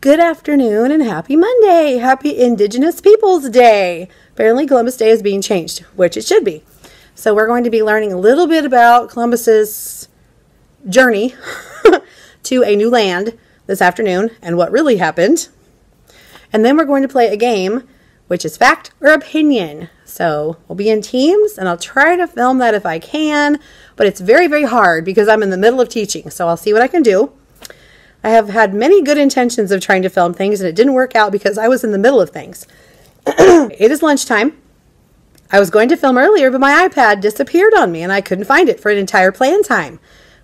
Good afternoon and happy Monday. Happy Indigenous Peoples Day. Apparently Columbus Day is being changed, which it should be. So we're going to be learning a little bit about Columbus's journey to a new land this afternoon and what really happened. And then we're going to play a game, which is fact or opinion. So we'll be in teams and I'll try to film that if I can, but it's very, very hard because I'm in the middle of teaching. So I'll see what I can do. I have had many good intentions of trying to film things and it didn't work out because I was in the middle of things. It is lunchtime. I was going to film earlier, but my iPad disappeared on me and I couldn't find it for an entire plan time,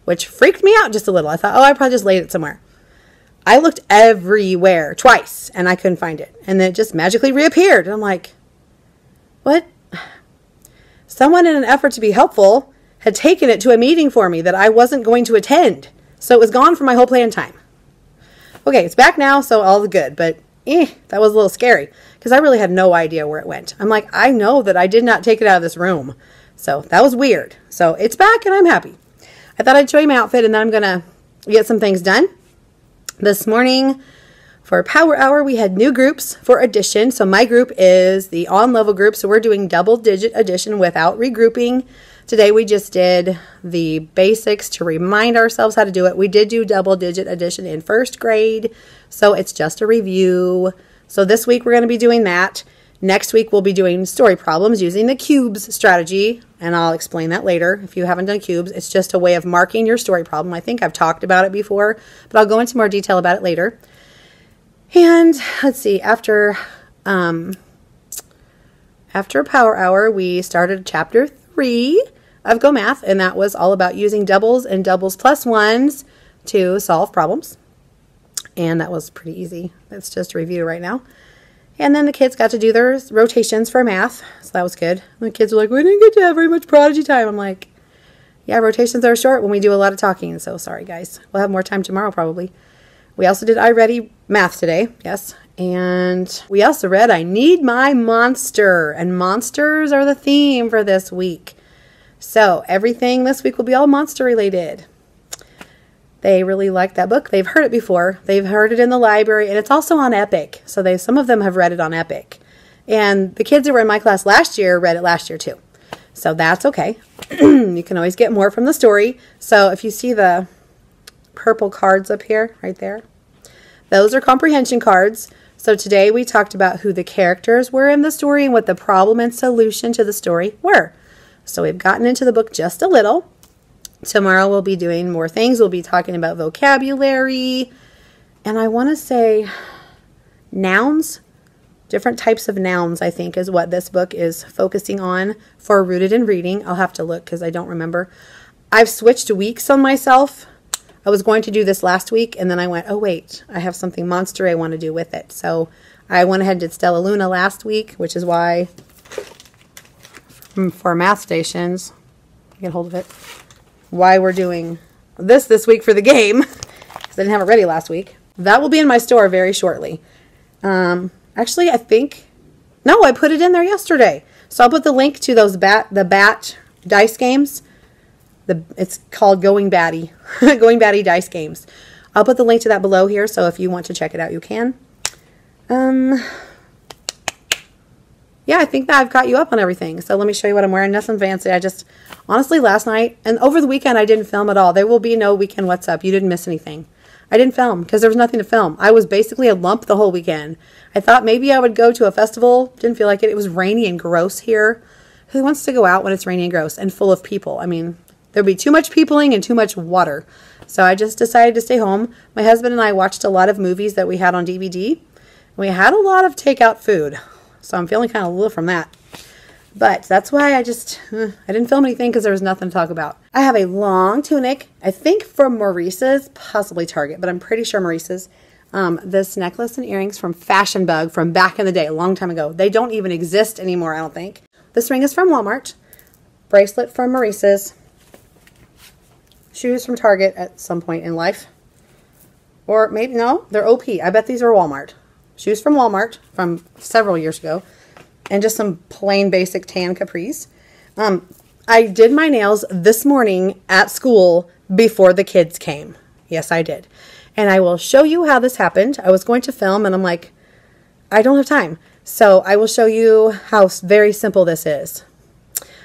which freaked me out just a little. I thought, oh, I probably just laid it somewhere. I looked everywhere twice and I couldn't find it. And then it just magically reappeared. And I'm like, what? Someone in an effort to be helpful had taken it to a meeting for me that I wasn't going to attend. So it was gone for my whole plan time. Okay, it's back now, so all good. But that was a little scary because I really had no idea where it went. I'm like, I know that I did not take it out of this room. So that was weird. So it's back and I'm happy. I thought I'd show you my outfit and then I'm going to get some things done. This morning for Power Hour, we had new groups for addition. So my group is the on-level group. So we're doing double-digit addition without regrouping. Today we just did the basics to remind ourselves how to do it. We did do double-digit addition in first grade, so it's just a review. So this week we're going to be doing that. Next week we'll be doing story problems using the cubes strategy, and I'll explain that later. If you haven't done cubes, it's just a way of marking your story problem. I think I've talked about it before, but I'll go into more detail about it later. And let's see, after Power Hour, we started Chapter 3 of Go Math, and that was all about using doubles and doubles plus ones to solve problems. And that was pretty easy. It's just a review right now. And then the kids got to do their rotations for math, so that was good. The kids were like, we didn't get to have very much prodigy time. I'm like, yeah, rotations are short when we do a lot of talking, so sorry guys. We'll have more time tomorrow probably. We also did I Ready Math today, yes. And we also read I Need My Monster, and monsters are the theme for this week. So everything this week will be all monster related. They really like that book. They've heard it before. They've heard it in the library, and it's also on Epic. So some of them have read it on Epic. And the kids that were in my class last year read it last year too. So that's okay. You can always get more from the story. So if you see the purple cards up here, right there, those are comprehension cards. So today we talked about who the characters were in the story and what the problem and solution to the story were. So we've gotten into the book just a little. Tomorrow we'll be doing more things. We'll be talking about vocabulary. And I want to say nouns. Different types of nouns, I think, is what this book is focusing on for Rooted in Reading. I'll have to look because I don't remember. I've switched weeks on myself. I was going to do this last week, and then I went, oh, wait, I have something monster I want to do with it. So I went ahead and did Stella Luna last week, which is why for math stations, get hold of it, why we're doing this week for the game, because I didn't have it ready last week. That will be in my store very shortly. Actually, I think, no, I put it in there yesterday. So I'll put the link to those the bat dice games. It's called Going Batty, Going Batty dice games. I'll put the link to that below here, so if you want to check it out, you can. Yeah, I think that I've got you up on everything. So let me show you what I'm wearing. Nothing fancy. I just, honestly, last night and over the weekend, I didn't film at all. There will be no weekend What's Up. You didn't miss anything. I didn't film because there was nothing to film. I was basically a lump the whole weekend. I thought maybe I would go to a festival. Didn't feel like it. It was rainy and gross here. Who wants to go out when it's rainy and gross and full of people? I mean, there'd be too much peopling and too much water. So I just decided to stay home. My husband and I watched a lot of movies that we had on DVD. We had a lot of takeout food. So I'm feeling kind of little from that. But that's why I didn't film anything because there was nothing to talk about. I have a long tunic, I think from Maurice's, possibly Target, but I'm pretty sure Maurice's. This necklace and earrings from Fashion Bug from back in the day, a long time ago. They don't even exist anymore, I don't think. This ring is from Walmart. Bracelet from Maurice's. Shoes from Target at some point in life. Or maybe, no, they're OP. I bet these are Walmart. Shoes from Walmart from several years ago. And just some plain basic tan capris. I did my nails this morning at school before the kids came. Yes, I did. And I will show you how this happened. I was going to film and I'm like, I don't have time. So I will show you how very simple this is,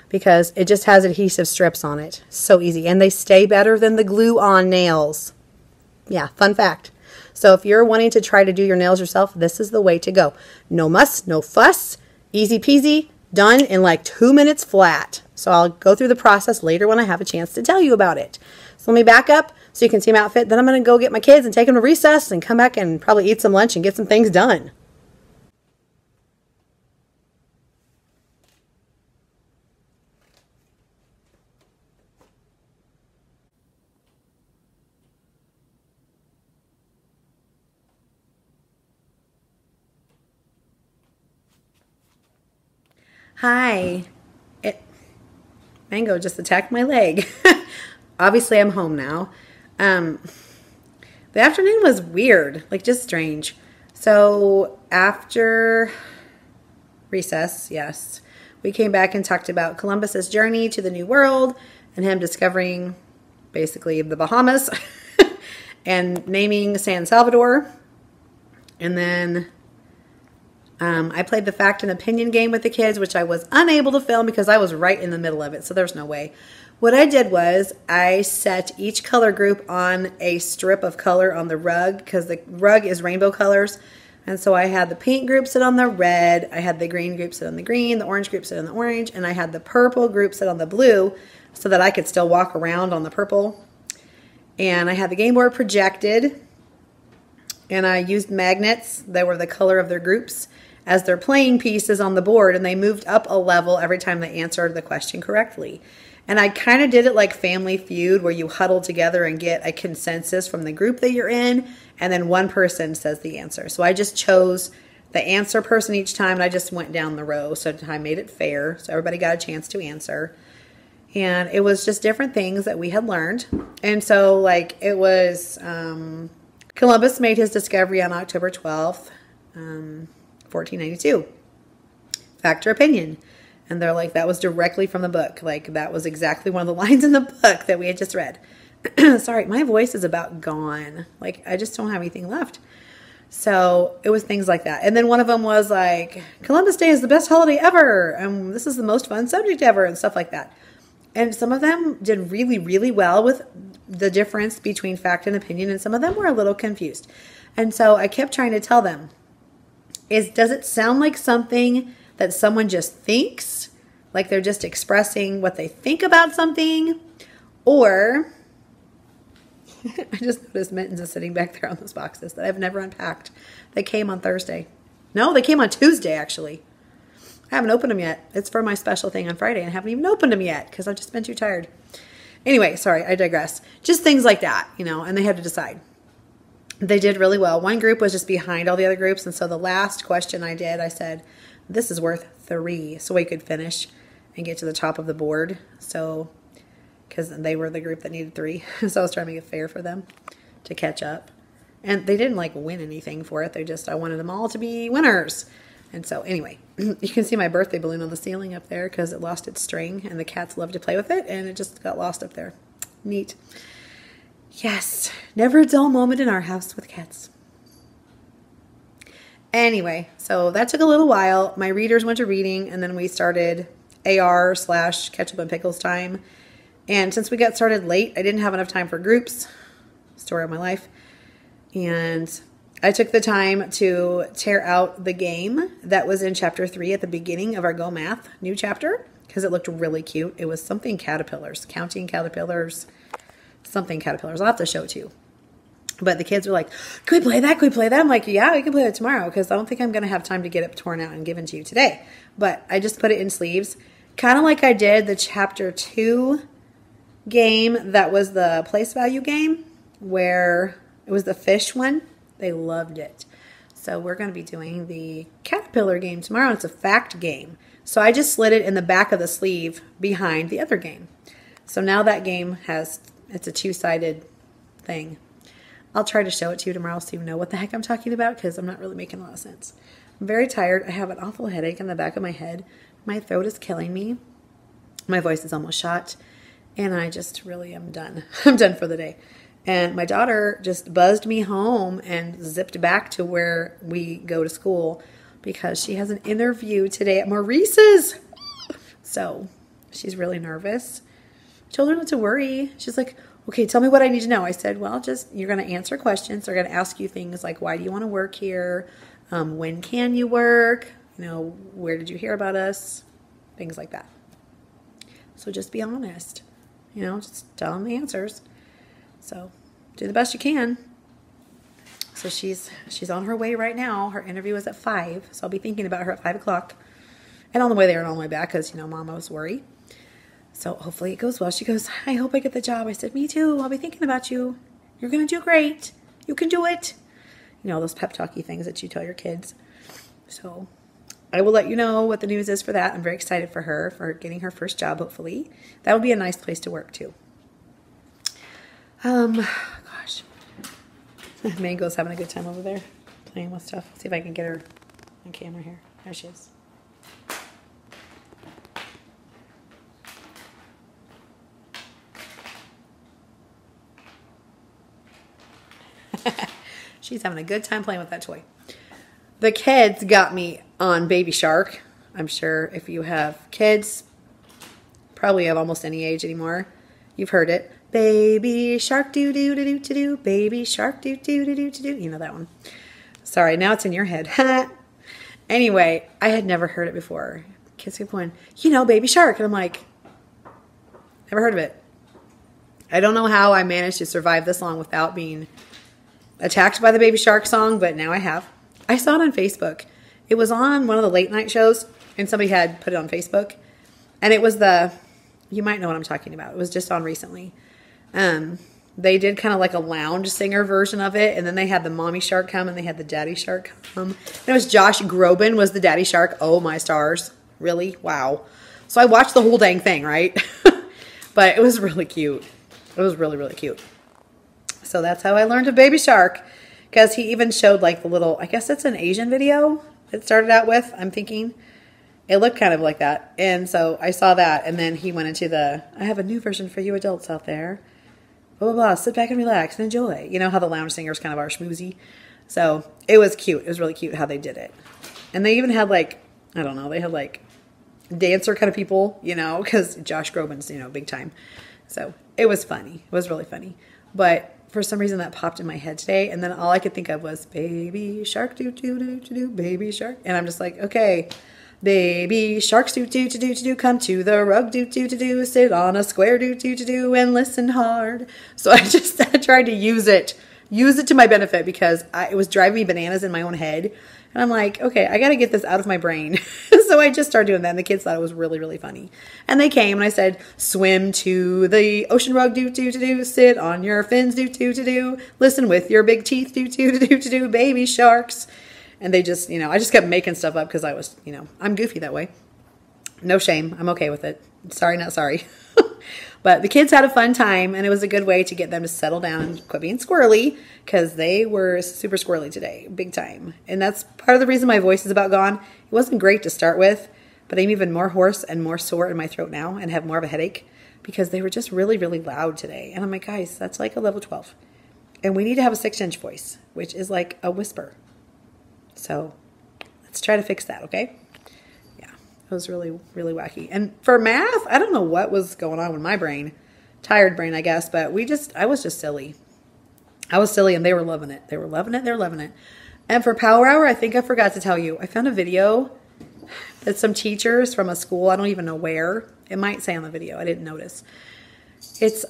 because it just has adhesive strips on it. So easy. And they stay better than the glue on nails. Yeah, fun fact. So if you're wanting to try to do your nails yourself, this is the way to go. No muss, no fuss, easy peasy, done in like 2 minutes flat. So I'll go through the process later when I have a chance to tell you about it. So let me back up so you can see my outfit. Then I'm going to go get my kids and take them to recess and come back and probably eat some lunch and get some things done. Hi. Mango just attacked my leg. Obviously, I'm home now. The afternoon was weird, like just strange. So after recess, yes, we came back and talked about Columbus's journey to the New World and him discovering basically the Bahamas and naming San Salvador. And then I played the fact and opinion game with the kids, which I was unable to film because I was right in the middle of it, so there's no way. What I did was I set each color group on a strip of color on the rug, because the rug is rainbow colors. And so I had the pink group sit on the red, I had the green group sit on the green, the orange group sit on the orange, and I had the purple group sit on the blue so that I could still walk around on the purple. And I had the game board projected, and I used magnets that were the color of their groups as their playing pieces on the board, and they moved up a level every time they answered the question correctly. And I kind of did it like Family Feud, where you huddle together and get a consensus from the group that you're in, and then one person says the answer. So I just chose the answer person each time, and I just went down the row. So I made it fair, so everybody got a chance to answer. And it was just different things that we had learned. And so like it was, Columbus made his discovery on October 12th, 1492. Fact or opinion. And they're like, that was directly from the book. Like, that was exactly one of the lines in the book that we had just read. Sorry, my voice is about gone. Like, I just don't have anything left. So it was things like that. And then one of them was like, Columbus Day is the best holiday ever. And this is the most fun subject ever, and stuff like that. And some of them did really, really well with the difference between fact and opinion. And some of them were a little confused. And so I kept trying to tell them, does it sound like something that someone just thinks, like they're just expressing what they think about something? Or, I just noticed Mittens is sitting back there on those boxes that I've never unpacked. They came on Thursday. No, they came on Tuesday, actually. I haven't opened them yet. It's for my special thing on Friday, and I haven't even opened them yet because I've just been too tired. Anyway, sorry, I digress. Just things like that, you know, and they had to decide. They did really well. One group was just behind all the other groups, and so the last question I did, I said, this is worth 3, so we could finish and get to the top of the board. So, because they were the group that needed 3, so I was trying to make it fair for them to catch up. And they didn't like win anything for it. I wanted them all to be winners. And so anyway, you can see my birthday balloon on the ceiling up there because it lost its string, and the cats love to play with it, and it just got lost up there. Neat. Yes, never a dull moment in our house with cats. Anyway, so that took a little while. My readers went to reading, and then we started AR/ketchup and pickles time. And since we got started late, I didn't have enough time for groups. Story of my life. And I took the time to tear out the game that was in chapter 3 at the beginning of our Go Math new chapter, because it looked really cute. It was something caterpillars, counting caterpillars, something caterpillars. I'll have to show it to you. But the kids were like, can we play that? Can we play that? I'm like, yeah, we can play that tomorrow, because I don't think I'm going to have time to get it torn out and given to you today. But I just put it in sleeves, kind of like I did the chapter 2 game that was the place value game, where it was the fish one. They loved it. So we're going to be doing the caterpillar game tomorrow. It's a fact game. So I just slid it in the back of the sleeve behind the other game. So now that game it's a 2-sided thing. I'll try to show it to you tomorrow so you know what the heck I'm talking about, because I'm not really making a lot of sense. I'm very tired. I have an awful headache in the back of my head. My throat is killing me. My voice is almost shot. And I just really am done. I'm done for the day. And my daughter just buzzed me home and zipped back to where we go to school because she has an interview today at Maurice's. So she's really nervous. I told her not to worry. She's like, okay, tell me what I need to know. I said, well, just you're going to answer questions. They're going to ask you things like, why do you want to work here? When can you work? You know, where did you hear about us? Things like that. So just be honest. You know, just tell them the answers. So do the best you can. So she's on her way right now. Her interview is at 5. So I'll be thinking about her at 5 o'clock. And on the way there and on the way back because, you know, Mom was worried. So hopefully it goes well. She goes, I hope I get the job. I said, me too. I'll be thinking about you. You're going to do great. You can do it. You know, those pep talky things that you tell your kids. So I will let you know what the news is for that. I'm very excited for her, for getting her first job, hopefully. That would be a nice place to work, too. Gosh. Mango's having a good time over there, playing with stuff. Let's see if I can get her on camera here. There she is. She's having a good time playing with that toy. The kids got me on Baby Shark. I'm sure if you have kids, probably of almost any age anymore, you've heard it. Baby shark do do do do do do. Baby shark do do do do do do. You know that one. Sorry, now it's in your head. Anyway, I had never heard it before. Kids keep going, you know, Baby Shark. And I'm like, never heard of it. I don't know how I managed to survive this long without being attacked by the Baby Shark song, but now I have. I saw it on Facebook. It was on one of the late night shows, and somebody had put it on Facebook. And it was you might know what I'm talking about. It was just on recently. They did kind of like a lounge singer version of it, and then they had the mommy shark come, and they had the daddy shark come. And it was Josh Groban was the daddy shark. Oh, my stars. Really? Wow. So I watched the whole dang thing, right? But it was really cute. It was really, really cute. So that's how I learned of Baby Shark, because he even showed like the little, I guess it's an Asian video it started out with, I'm thinking. It looked kind of like that. And so I saw that, and then he went into I have a new version for you adults out there. Blah, blah, blah. Sit back and relax and enjoy. You know how the lounge singers kind of are schmoozy. So it was cute. It was really cute how they did it. And they even had like, I don't know, they had like dancer kind of people, you know, because Josh Groban's, you know, big time. So it was funny. It was really funny. But for some reason that popped in my head today, and then all I could think of was Baby Shark do do do do do, Baby Shark. And I'm just like, okay, Baby sharks do do do do do, come to the rug do do do do, sit on a square do do do do, and listen hard. So I tried to use it to my benefit, because it was driving me bananas in my own head. And I'm like, okay, I got to get this out of my brain. So I just started doing that, and the kids thought it was really, really funny. And they came, and I said, swim to the ocean rug, do-do-do-do, sit on your fins, do-do-do-do, listen with your big teeth, do-do-do-do-do, baby sharks. And they just, you know, I just kept making stuff up because I was, you know, I'm goofy that way. No shame. I'm okay with it. Sorry, not sorry. But the kids had a fun time, and it was a good way to get them to settle down and quit being squirrely, because they were super squirrely today, big time. And that's part of the reason my voice is about gone. It wasn't great to start with, but I'm even more hoarse and more sore in my throat now and have more of a headache because they were just really, really loud today. And I'm like, guys, that's like a level 12. And we need to have a 6-inch voice, which is like a whisper. So let's try to fix that, okay? It was really, really wacky. And for math, I don't know what was going on with my brain. Tired brain, I guess. But I was just silly. I was silly, and they were loving it. They were loving it. They were loving it. And for Power Hour, I think I forgot to tell you. I found a video that some teachers from a school, I don't even know where. It might say on the video. I didn't notice. It's,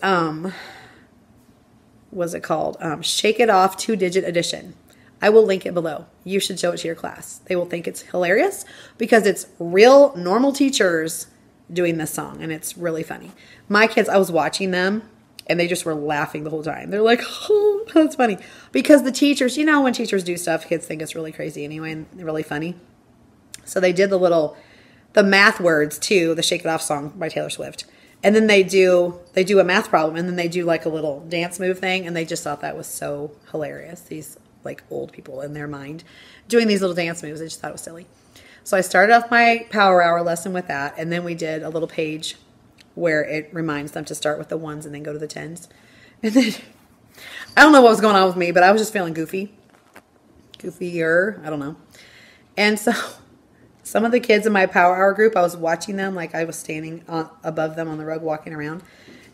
what's it called? Shake It Off 2-Digit Addition. I will link it below. You should show it to your class. They will think it's hilarious because it's real normal teachers doing this song, and it's really funny. My kids, I was watching them, and they just were laughing the whole time. They're like, oh, that's funny. Because the teachers, you know, when teachers do stuff, kids think it's really crazy anyway and really funny. So they did the math words to the Shake It Off song by Taylor Swift. And then they do a math problem, and then they do like a little dance move thing, and they just thought that was so hilarious. These like old people in their mind doing these little dance moves. I just thought it was silly. So I started off my Power Hour lesson with that, and then we did a little page where it reminds them to start with the 1s and then go to the 10s. And then I don't know what was going on with me, but I was just feeling goofy. Goofier, I don't know. And so some of the kids in my Power Hour group, I was watching them like I was standing above them on the rug walking around.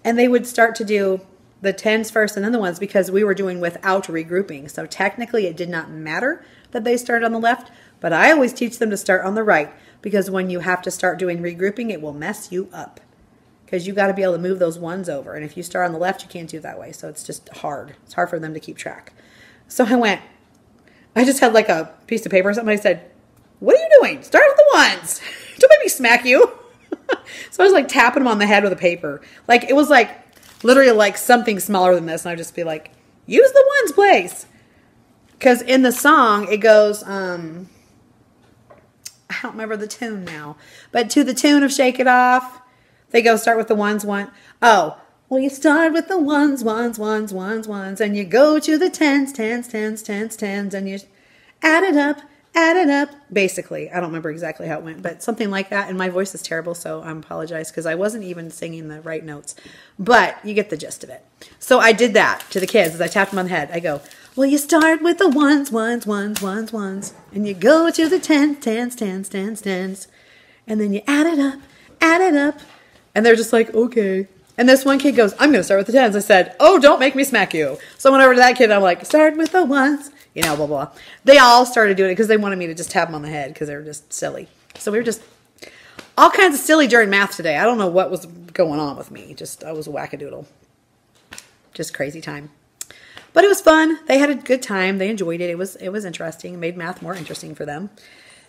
And they would start to do the 10s first and then the ones because we were doing without regrouping. So technically it did not matter that they started on the left, but I always teach them to start on the right because when you have to start doing regrouping, it will mess you up because you got to be able to move those ones over. And if you start on the left, you can't do it that way. So it's just hard. It's hard for them to keep track. So I just had like a piece of paper. Somebody said, "What are you doing? Start with the ones. Don't make me smack you." So I was like tapping them on the head with a paper. Like it was like literally like something smaller than this. And I'd just be like, use the ones place. Because in the song, it goes, I don't remember the tune now. But to the tune of Shake It Off, they go start with the ones, one. Oh, well, you start with the ones, ones, ones, ones, ones. And you go to the tens, tens, tens, tens, tens. And you add it up. Add it up. Basically, I don't remember exactly how it went, but something like that. And my voice is terrible, so I apologize because I wasn't even singing the right notes. But you get the gist of it. So I did that to the kids as I tapped them on the head. I go, well, you start with the ones, ones, ones, ones, ones. And you go to the tens, tens, tens, tens, tens. And then you add it up, add it up. And they're just like, okay. And this one kid goes, I'm going to start with the tens. I said, oh, don't make me smack you. So I went over to that kid and I'm like, start with the ones. You know, blah, blah. They all started doing it because they wanted me to just tap them on the head because they were just silly. So we were just all kinds of silly during math today. I don't know what was going on with me. I was a wackadoodle. Just crazy time. But it was fun. They had a good time. They enjoyed it. It was interesting. It made math more interesting for them.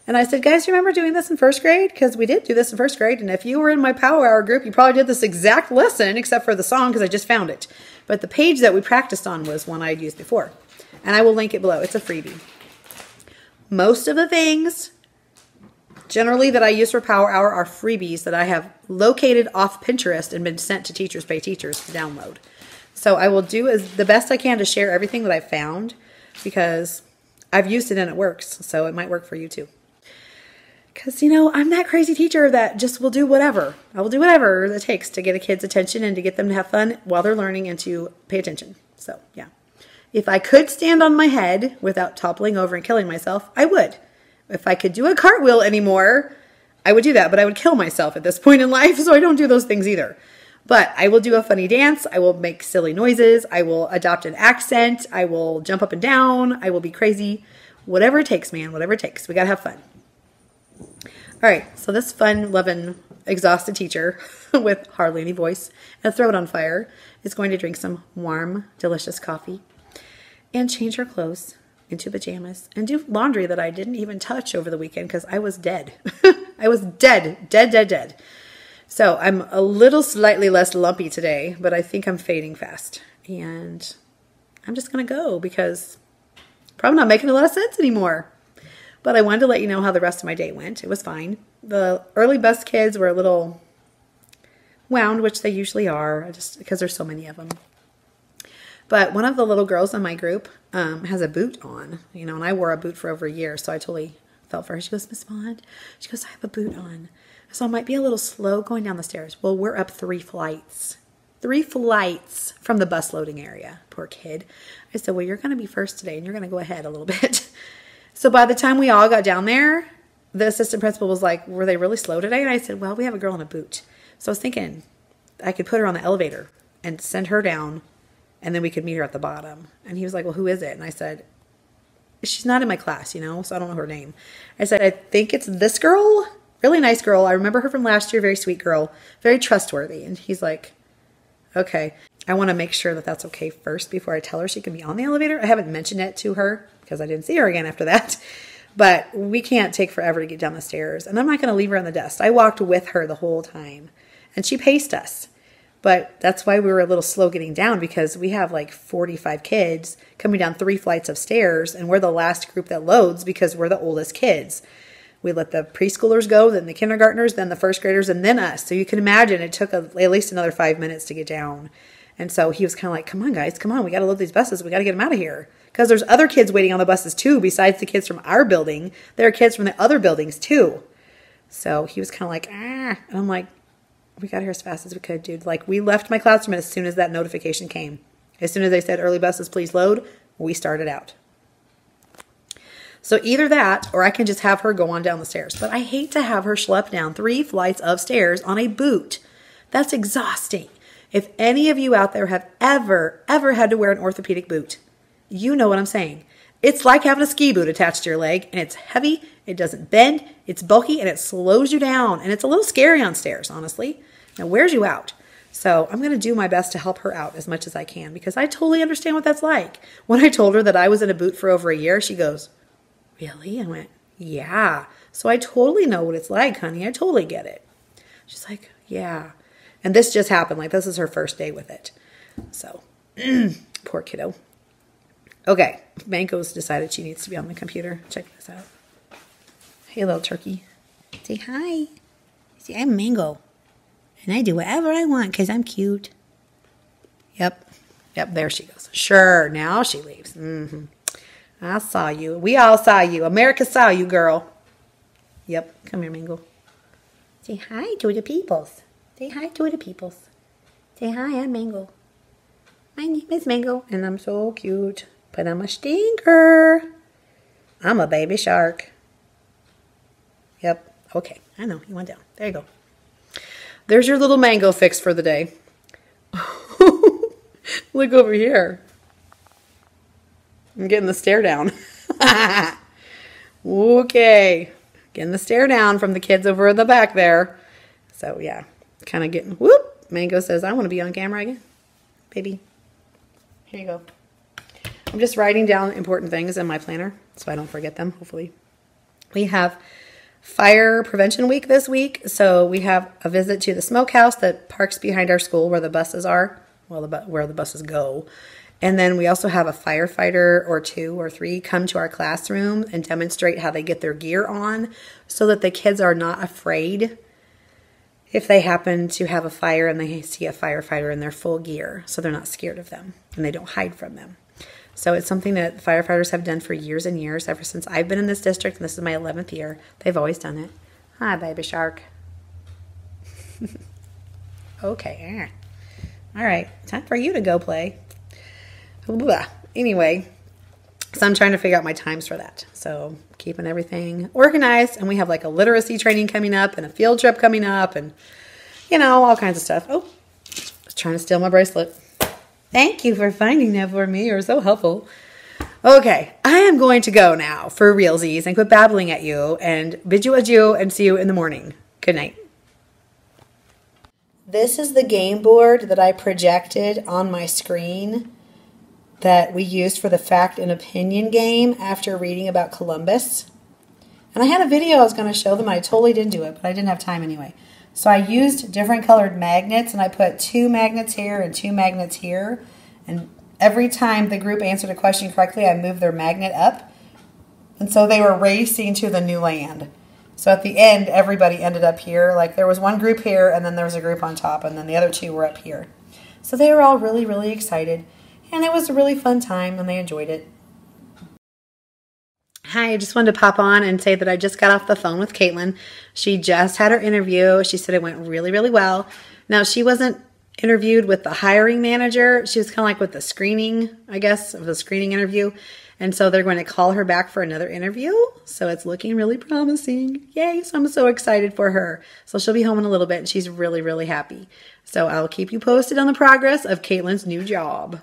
And I said, guys, remember doing this in first grade? Because we did do this in first grade. And if you were in my Power Hour group, you probably did this exact lesson except for the song because I just found it. But the page that we practiced on was one I had used before. And I will link it below. It's a freebie. Most of the things generally that I use for Power Hour are freebies that I have located off Pinterest and been sent to Teachers Pay Teachers to download. So I will do the best I can to share everything that I've found because I've used it and it works. So it might work for you too. Because, you know, I'm that crazy teacher that just will do whatever. I will do whatever it takes to get a kid's attention and to get them to have fun while they're learning and to pay attention. So, yeah. If I could stand on my head without toppling over and killing myself, I would. If I could do a cartwheel anymore, I would do that. But I would kill myself at this point in life, so I don't do those things either. But I will do a funny dance. I will make silly noises. I will adopt an accent. I will jump up and down. I will be crazy. Whatever it takes, man. Whatever it takes. We got to have fun. All right. So this fun, loving, exhausted teacher with hardly any voice and a throat on fire is going to drink some warm, delicious coffee and change her clothes into pajamas and do laundry that I didn't even touch over the weekend because I was dead. I was dead. So I'm a little slightly less lumpy today, but I think I'm fading fast. And I'm just going to go because I'm probably not making a lot of sense anymore. But I wanted to let you know how the rest of my day went. It was fine. The early bus kids were a little wound, which they usually are, just because there's so many of them. But one of the little girls in my group has a boot on, you know, and I wore a boot for over a year, so I totally felt for her. She goes, Miss Bond, she goes, I have a boot on. So I might be a little slow going down the stairs. Well, we're up 3 flights. 3 flights from the bus loading area. Poor kid. I said, well, you're going to be first today, and you're going to go ahead a little bit. So by the time we all got down there, the assistant principal was like, were they really slow today? And I said, well, we have a girl in a boot. So I was thinking I could put her on the elevator and send her down, and then we could meet her at the bottom. And he was like, well, who is it? And I said, she's not in my class, you know, so I don't know her name. I said, I think it's this girl. Really nice girl. I remember her from last year. Very sweet girl. Very trustworthy. And he's like, okay. I want to make sure that that's okay first before I tell her she can be on the elevator. I haven't mentioned it to her because I didn't see her again after that. But we can't take forever to get down the stairs. And I'm not going to leave her on the desk. I walked with her the whole time. And she paced us. But that's why we were a little slow getting down because we have like 45 kids coming down 3 flights of stairs. And we're the last group that loads because we're the oldest kids. We let the preschoolers go, then the kindergartners, then the first graders, and then us. So you can imagine it took at least another 5 minutes to get down. And so he was kind of like, come on, guys, come on. We got to load these buses. We got to get them out of here. Because there's other kids waiting on the buses too, besides the kids from our building. There are kids from the other buildings too. So he was kind of like, ah. And I'm like, we got here as fast as we could, dude. Like, we left my classroom as soon as that notification came. As soon as they said early buses, please load, we started out. So either that, or I can just have her go on down the stairs. But I hate to have her schlep down 3 flights of stairs on a boot. That's exhausting. If any of you out there have ever had to wear an orthopedic boot, you know what I'm saying. It's like having a ski boot attached to your leg, and it's heavy, it doesn't bend, it's bulky, and it slows you down. And it's a little scary on stairs, honestly. It wears you out. So I'm going to do my best to help her out as much as I can, because I totally understand what that's like. When I told her that I was in a boot for over a year, she goes, really? I went, yeah. So I totally know what it's like, honey. I totally get it. She's like, yeah. And this just happened. Like, this is her first day with it. So, poor kiddo. Okay. Mango's decided she needs to be on the computer. Check this out. Hey, little turkey. Say hi. See, I'm Mango. And I do whatever I want because I'm cute. Yep. Yep, there she goes. Sure, now she leaves. I saw you. We all saw you. America saw you, girl. Yep. Come here, Mango. Say hi to the peoples. Say hi to the peoples. Say hi, I'm Mango. My name is Mango, and I'm so cute. But I'm a stinker. I'm a baby shark. Yep. Okay. I know. You went down. There you go. There's your little Mango fix for the day. Look over here. I'm getting the stare down. Okay. Getting the stare down from the kids over in the back there. So, yeah. Kind of getting, whoop. Mango says, I want to be on camera again. Baby. Here you go. I'm just writing down important things in my planner so I don't forget them, hopefully. We have Fire Prevention Week this week. So, we have a visit to the smokehouse that parks behind our school where the buses are. Well, where the buses go. And then we also have a firefighter or 2 or 3 come to our classroom and demonstrate how they get their gear on so that the kids are not afraid if they happen to have a fire and they see a firefighter in their full gear. So they're not scared of them and they don't hide from them. So it's something that firefighters have done for years and years, ever since I've been in this district, and this is my 11th year. They've always done it. Hi, baby shark. Okay. All right. Time for you to go play. Anyway, so I'm trying to figure out my times for that. So keeping everything organized, and we have like a literacy training coming up and a field trip coming up and, you know, all kinds of stuff. Oh, I was trying to steal my bracelet. Thank you for finding that for me. You're so helpful. Okay, I am going to go now for realsies and quit babbling at you and bid you adieu and see you in the morning. Good night. This is the game board that I projected on my screen that we used for the fact and opinion game after reading about Columbus. And I had a video I was going to show them. I totally didn't do it, but I didn't have time anyway. So I used different colored magnets, and I put 2 magnets here and 2 magnets here. And every time the group answered a question correctly, I moved their magnet up. And so they were racing to the new land. So at the end, everybody ended up here. Like there was one group here, and then there was a group on top, and then the other 2 were up here. So they were all really, really excited. And it was a really fun time, and they enjoyed it. Hi, I just wanted to pop on and say that I just got off the phone with Caitlin. She just had her interview. She said it went really, really well. Now, she wasn't interviewed with the hiring manager. She was kind of like with the screening, I guess, of the screening interview. And so they're going to call her back for another interview. So it's looking really promising. Yay, so I'm so excited for her. So she'll be home in a little bit, and she's really, really happy. So I'll keep you posted on the progress of Caitlin's new job.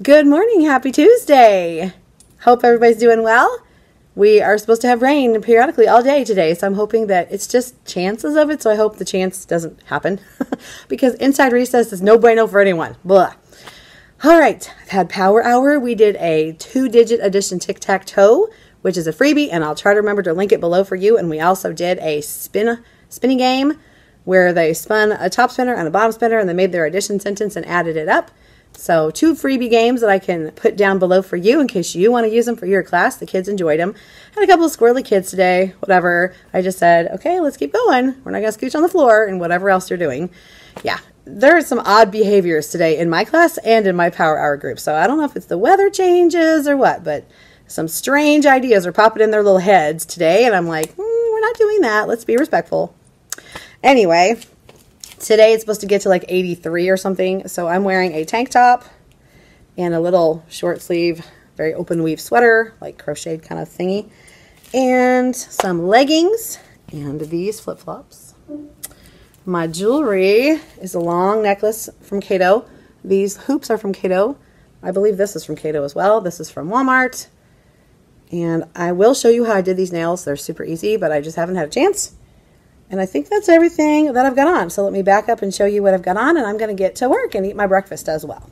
Good morning. Happy Tuesday. Hope everybody's doing well. We are supposed to have rain periodically all day today, so I'm hoping that it's just chances of it, so I hope the chance doesn't happen because inside recess is no bueno for anyone. Blah. All right. I've had Power Hour. We did a 2-digit addition Tic Tac Toe, which is a freebie, and I'll try to remember to link it below for you. And we also did a spinning game where they spun a top spinner and a bottom spinner, and they made their addition sentence and added it up. So 2 freebie games that I can put down below for you in case you want to use them for your class. The kids enjoyed them. Had a couple of squirrely kids today, whatever. I just said, okay, let's keep going. We're not going to scooch on the floor and whatever else you're doing. Yeah, there are some odd behaviors today in my class and in my Power Hour group. So I don't know if it's the weather changes or what, but some strange ideas are popping in their little heads today, and I'm like, we're not doing that. Let's be respectful. Anyway, today it's supposed to get to like 83 or something, so I'm wearing a tank top and a little short sleeve, very open weave sweater, like crocheted kind of thingy, and some leggings and these flip-flops. My jewelry is a long necklace from Cato. These hoops are from Cato. I believe this is from Cato as well. This is from Walmart. And I will show you how I did these nails. They're super easy, but I just haven't had a chance. And I think that's everything that I've got on. So let me back up and show you what I've got on, and I'm going to get to work and eat my breakfast as well.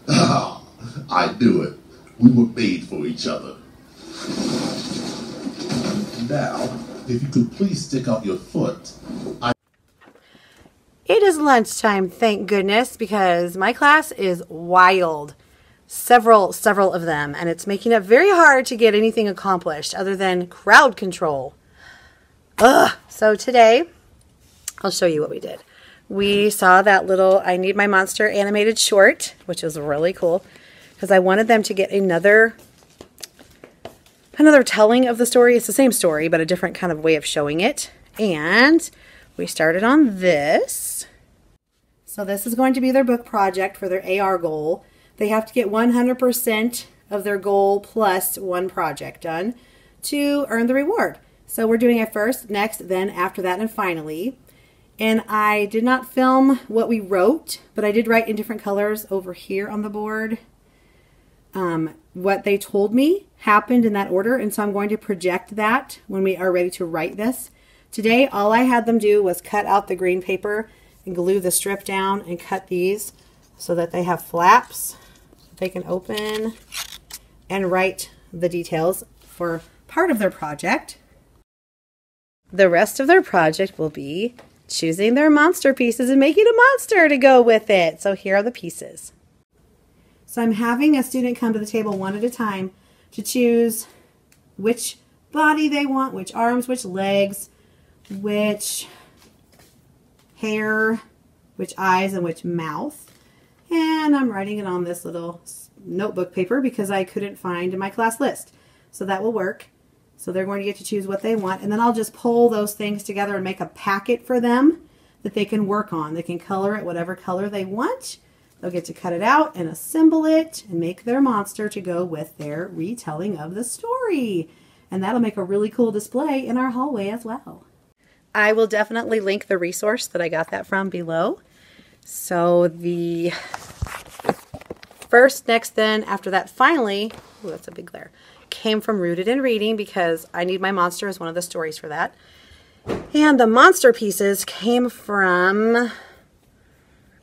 Oh, I knew it. We were made for each other. Now, if you could please stick out your foot. It is lunchtime, thank goodness, because my class is wild. Several of them, and it's making it very hard to get anything accomplished other than crowd control. Ugh. So today, I'll show you what we did. We saw that little I Need My Monster animated short, which was really cool, because I wanted them to get another telling of the story. It's the same story, but a different kind of way of showing it. And we started on this. So this is going to be their book project for their AR goal. They have to get 100% of their goal plus one project done to earn the reward. So we're doing it first, next, then, after that, and finally. And I did not film what we wrote, but I did write in different colors over here on the board. What they told me happened in that order, and so I'm going to project that when we are ready to write this. Today, all I had them do was cut out the green paper and glue the strip down and cut these so that they have flaps they can open and write the details for part of their project. The rest of their project will be choosing their monster pieces and making a monster to go with it. So here are the pieces. So I'm having a student come to the table one at a time to choose which body they want, which arms, which legs, which hair, which eyes, and which mouth. And I'm writing it on this little notebook paper because I couldn't find in my class list. So that will work. So they're going to get to choose what they want. And then I'll just pull those things together and make a packet for them that they can work on. They can color it whatever color they want. They'll get to cut it out and assemble it and make their monster to go with their retelling of the story. And that'll make a really cool display in our hallway as well. I will definitely link the resource that I got that from below. So the first, next, then, after that, finally, ooh, that's a big glare, came from Rooted in Reading because I Need My Monster is one of the stories for that. And the monster pieces came from,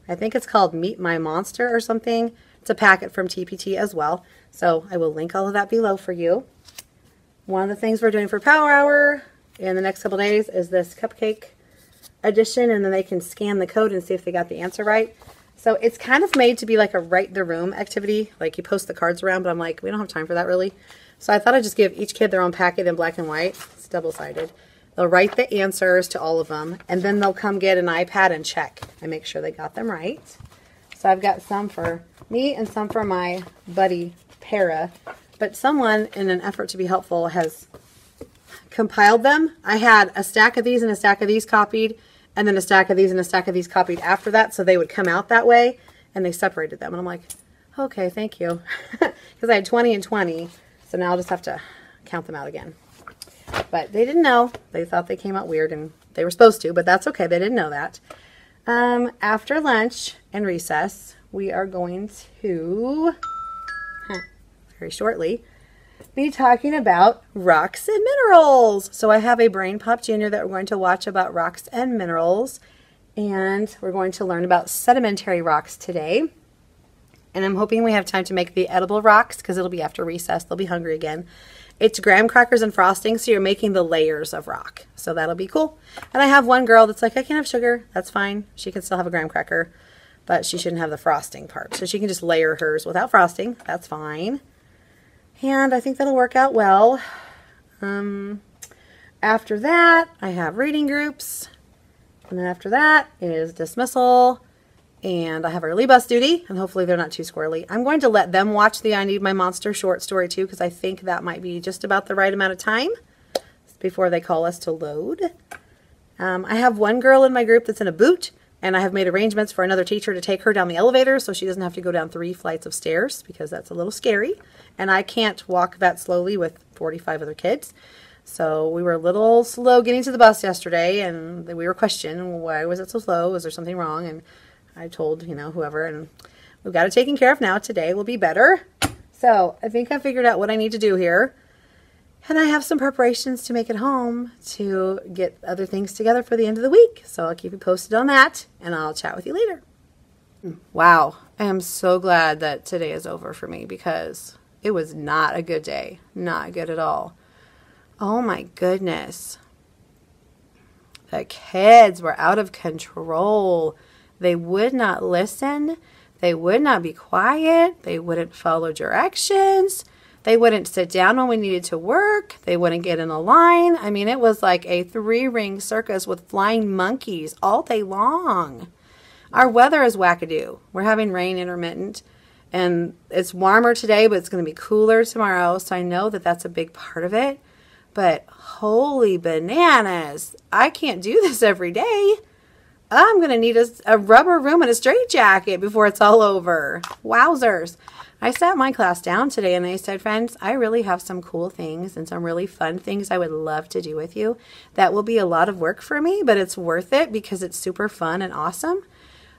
I think it's called Meet My Monster or something. It's a packet from TpT as well. So I will link all of that below for you. One of the things we're doing for Power Hour in the next couple days is this Cupcake Addition, and then they can scan the code and see if they got the answer right. So it's kind of made to be like a write the room activity. Like you post the cards around, but I'm like, we don't have time for that really. So I thought I'd just give each kid their own packet in black and white. It's double-sided. They'll write the answers to all of them, and then they'll come get an iPad and check and make sure they got them right. So I've got some for me and some for my buddy, Para. But someone, in an effort to be helpful, has compiled them. I had a stack of these and a stack of these copied, and then a stack of these and a stack of these copied after that, so they would come out that way, and they separated them. And I'm like, okay, thank you. Because I had 20 and 20, so now I'll just have to count them out again. But they didn't know. They thought they came out weird, and they were supposed to, but that's okay. They didn't know that. After lunch and recess, we are going to, very shortly, be talking about rocks and minerals. So I have a Brain Pop Junior that we're going to watch about rocks and minerals, and we're going to learn about sedimentary rocks today. And I'm hoping we have time to make the edible rocks because it'll be after recess. They'll be hungry again. It's graham crackers and frosting, so you're making the layers of rock. So that'll be cool. And I have one girl that's like, I can't have sugar. That's fine. She can still have a graham cracker, but she shouldn't have the frosting part. So she can just layer hers without frosting. That's fine. And I think that'll work out well. After that, I have reading groups. And then after that is dismissal. And I have early bus duty, and hopefully they're not too squirrely. I'm going to let them watch the I Need My Monster short story too, because I think that might be just about the right amount of time before they call us to load. I have one girl in my group that's in a boot, and I have made arrangements for another teacher to take her down the elevator so she doesn't have to go down 3 flights of stairs, because that's a little scary. And I can't walk that slowly with 45 other kids. So we were a little slow getting to the bus yesterday, and we were questioning, why was it so slow? Was there something wrong? And I told, whoever, and we've got it taken care of now. Today will be better. So I think I figured out what I need to do here. And I have some preparations to make it home to get other things together for the end of the week. So I'll keep you posted on that, and I'll chat with you later. Wow. I am so glad that today is over for me, because it was not a good day. Not good at all. Oh my goodness. The kids were out of control. They would not listen. They would not be quiet. They wouldn't follow directions. They wouldn't sit down when we needed to work. They wouldn't get in a line. I mean, it was like a 3-ring circus with flying monkeys all day long. Our weather is wackadoo. We're having rain intermittent, and it's warmer today, but it's going to be cooler tomorrow, so I know that that's a big part of it. But holy bananas, I can't do this every day. I'm going to need a rubber room and a straitjacket before it's all over. Wowzers. I sat my class down today and I said, friends, I really have some cool things and some really fun things I would love to do with you. That will be a lot of work for me, but it's worth it because it's super fun and awesome.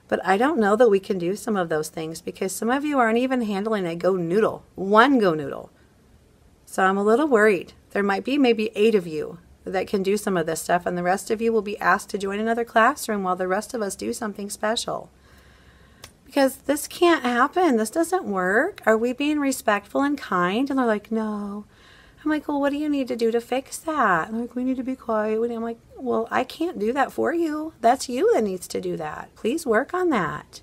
But I don't know that we can do some of those things because some of you aren't even handling a Go Noodle, one Go Noodle. So I'm a little worried. There might be maybe 8 of you that can do some of this stuff, and the rest of you will be asked to join another classroom while the rest of us do something special. Because this can't happen. This doesn't work. Are we being respectful and kind? And they're like, no. I'm like, well, what do you need to do to fix that? And they're like, we need to be quiet. I'm like, well, I can't do that for you. That's you that needs to do that. Please work on that.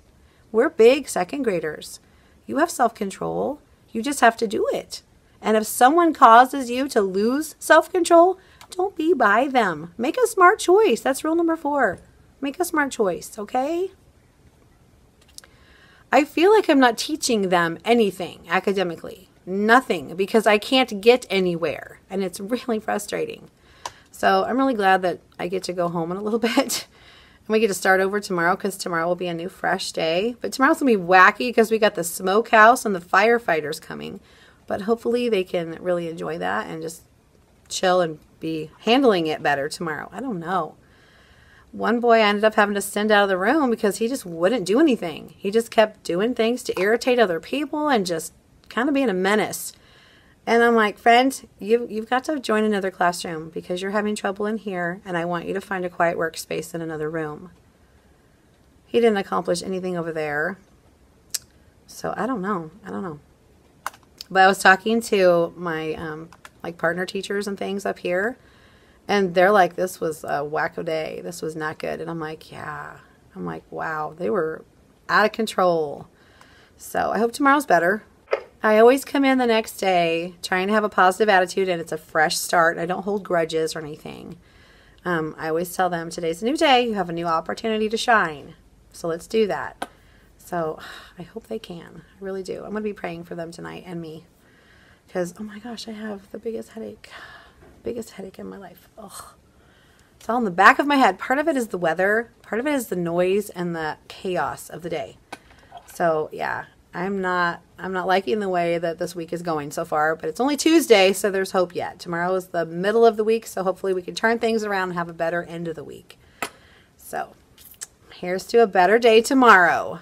We're big 2nd graders. You have self-control. You just have to do it. And if someone causes you to lose self-control, don't be by them. Make a smart choice. That's rule number 4. Make a smart choice, okay? I feel like I'm not teaching them anything academically. Nothing, because I can't get anywhere. And it's really frustrating. So I'm really glad that I get to go home in a little bit. And we get to start over tomorrow, because tomorrow will be a new fresh day. But tomorrow's going to be wacky because we got the smokehouse and the firefighters coming. But hopefully they can really enjoy that and just chill and be handling it better tomorrow. I don't know. One boy I ended up having to send out of the room because he just wouldn't do anything. He just kept doing things to irritate other people and just kind of being a menace. And I'm like, friend, you've got to join another classroom because you're having trouble in here, and I want you to find a quiet workspace in another room. He didn't accomplish anything over there. So I don't know. But I was talking to my partner teachers and things up here, and they're like, this was a wacko day. This was not good. And I'm like, yeah. I'm like, wow, they were out of control. So I hope tomorrow's better. I always come in the next day trying to have a positive attitude, and it's a fresh start. I don't hold grudges or anything. I always tell them, today's a new day. You have a new opportunity to shine. So let's do that. So I hope they can. I really do. I'm going to be praying for them tonight and me. Because, oh my gosh, I have the biggest headache. Biggest headache in my life. Ugh. It's all in the back of my head. Part of it is the weather. Part of it is the noise and the chaos of the day. So, yeah, I'm not liking the way that this week is going so far. But it's only Tuesday, so there's hope yet. Tomorrow is the middle of the week, so hopefully we can turn things around and have a better end of the week. So, here's to a better day tomorrow.